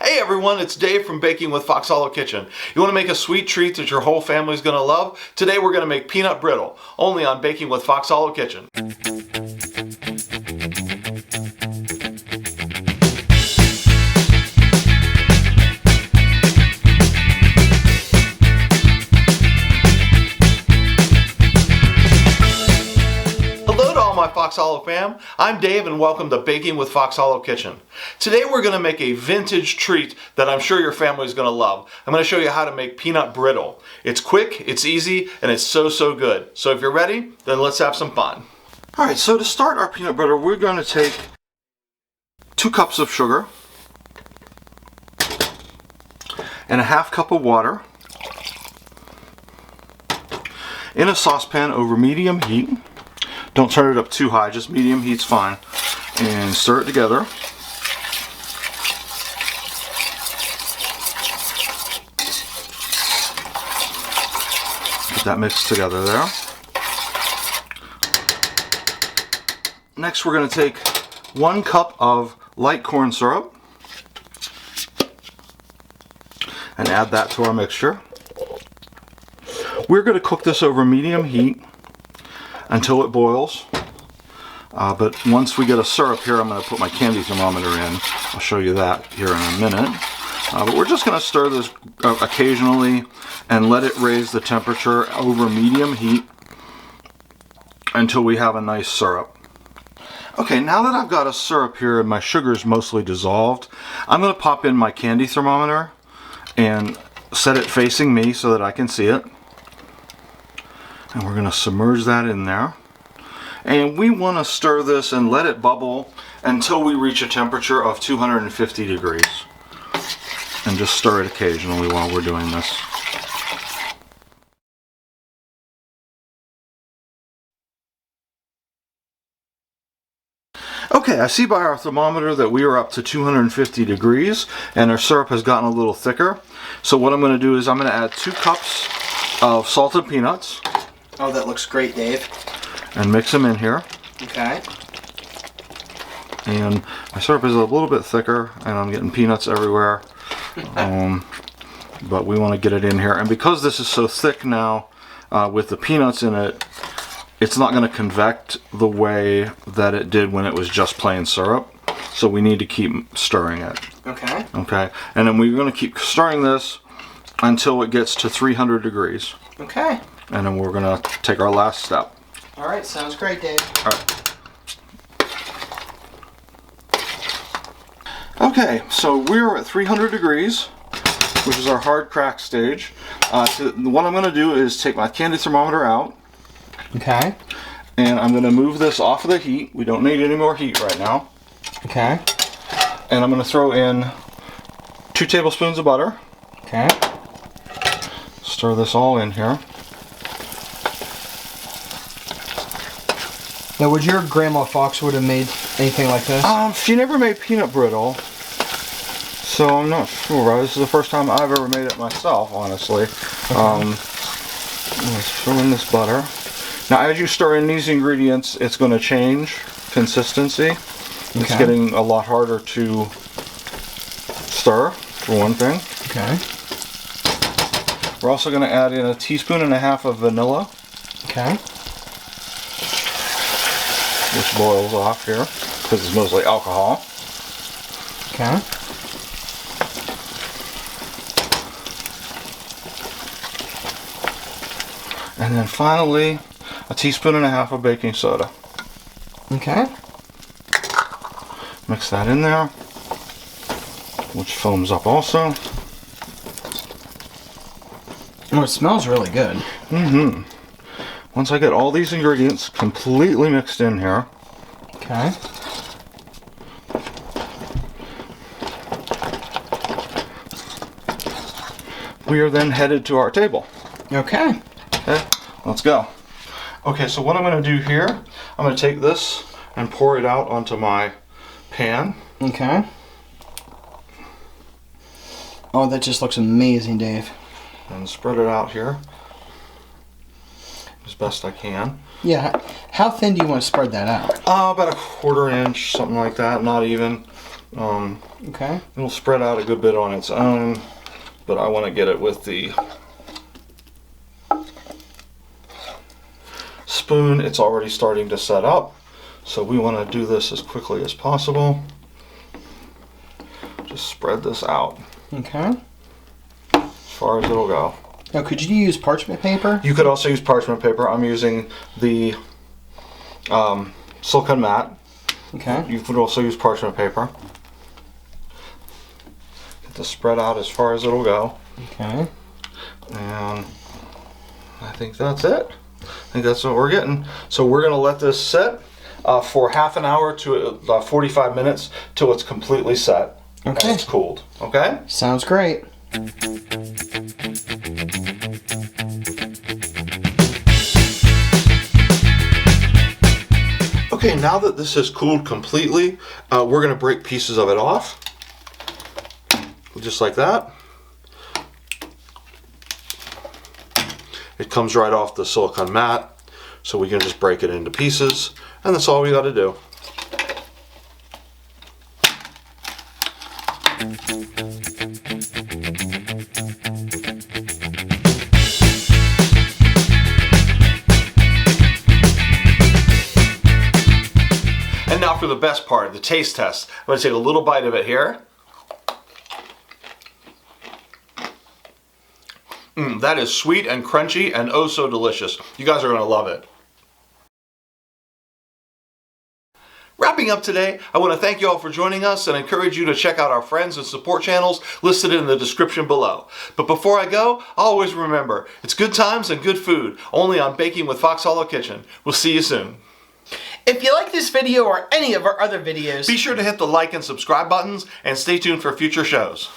Hey everyone, it's Dave from Baking with Fox Hollow Kitchen. You want to make a sweet treat that your whole family's going to love? Today we're going to make peanut brittle, only on Baking with Fox Hollow Kitchen. My Fox Hollow fam, I'm Dave and welcome to Baking with Fox Hollow Kitchen. Today we're going to make a vintage treat that I'm sure your family is going to love. I'm going to show you how to make peanut brittle. It's quick, it's easy, and it's so good. So if you're ready, then let's have some fun. Alright, so to start our peanut brittle, we're going to take 2 cups of sugar and a ½ cup of water in a saucepan over medium heat. Don't turn it up too high, just medium heat's fine. And stir it together. Get that mixed together there. Next we're going to take 1 cup of light corn syrup and add that to our mixture. We're going to cook this over medium heat until it boils, but once we get a syrup here, I'm going to put my candy thermometer in. I'll show you that here in a minute. But we're just going to stir this occasionally and let it raise the temperature over medium heat until we have a nice syrup. Okay, now that I've got a syrup here and my sugar's mostly dissolved, I'm going to pop in my candy thermometer and set it facing me so that I can see it. And we're going to submerge that in there. And we want to stir this and let it bubble until we reach a temperature of 250 degrees. And just stir it occasionally while we're doing this. Okay, I see by our thermometer that we are up to 250 degrees and our syrup has gotten a little thicker. So what I'm going to do is I'm going to add 2 cups of salted peanuts. Oh, that looks great, Dave. And mix them in here. Okay. And my syrup is a little bit thicker, and I'm getting peanuts everywhere. But we want to get it in here. And because this is so thick now, with the peanuts in it, it's not going to convect the way that it did when it was just plain syrup. So we need to keep stirring it. Okay. Okay. And then we're going to keep stirring this until it gets to 300 degrees. Okay. And then we're going to take our last step. All right, sounds great, Dave. All right. Okay, so we're at 300 degrees, which is our hard crack stage. What I'm going to do is take my candy thermometer out. Okay. And I'm going to move this off of the heat. We don't need any more heat right now. Okay. And I'm going to throw in 2 tablespoons of butter. Okay. Stir this all in here. Now, would your grandma Fox would have made anything like this? She never made peanut brittle, so I'm not sure. This is the first time I've ever made it myself, honestly. Okay. Let's throw in this butter. Now, as you stir in these ingredients, it's going to change consistency. Okay. It's getting a lot harder to stir, for one thing. Okay. We're also going to add in 1.5 teaspoons of vanilla. Okay. Which boils off here, because it's mostly alcohol. Okay. And then finally, 1.5 teaspoons of baking soda. Okay. Mix that in there, which foams up also. Oh, it smells really good. Mm-hmm. Once I get all these ingredients completely mixed in here. Okay. We are then headed to our table. Okay. Okay, let's go. Okay, so what I'm going to do here, I'm going to take this and pour it out onto my pan. Okay. Oh, that just looks amazing, Dave. And spread it out here as best I can. Yeah. How thin do you want to spread that out? About 1/4 inch, something like that. Not even. Okay. It'll spread out a good bit on its own, but I want to get it with the spoon. It's already starting to set up, so we want to do this as quickly as possible. Just spread this out Okay. as far as it'll go. Now, could you use parchment paper? You could also use parchment paper. I'm using the silicone mat. Okay. You could also use parchment paper. Get this spread out as far as it'll go. Okay. And I think that's it. I think that's what we're getting. So we're going to let this set for half an hour to 45 minutes till it's completely set. Okay. And it's cooled. Okay? Sounds great. Okay, now that this has cooled completely, we're going to break pieces of it off. Just like that. It comes right off the silicone mat, so we can just break it into pieces, and that's all we got to do. And now for the best part, the taste test. I'm going to take a little bite of it here. That is sweet and crunchy and oh so delicious. You guys are going to love it. Wrapping up today, I want to thank you all for joining us and encourage you to check out our friends and support channels listed in the description below. But before I go, always remember, it's good times and good food, only on Baking with Fox Hollow Kitchen. We'll see you soon. If you like this video or any of our other videos, Be sure to hit the like and subscribe buttons and stay tuned for future shows.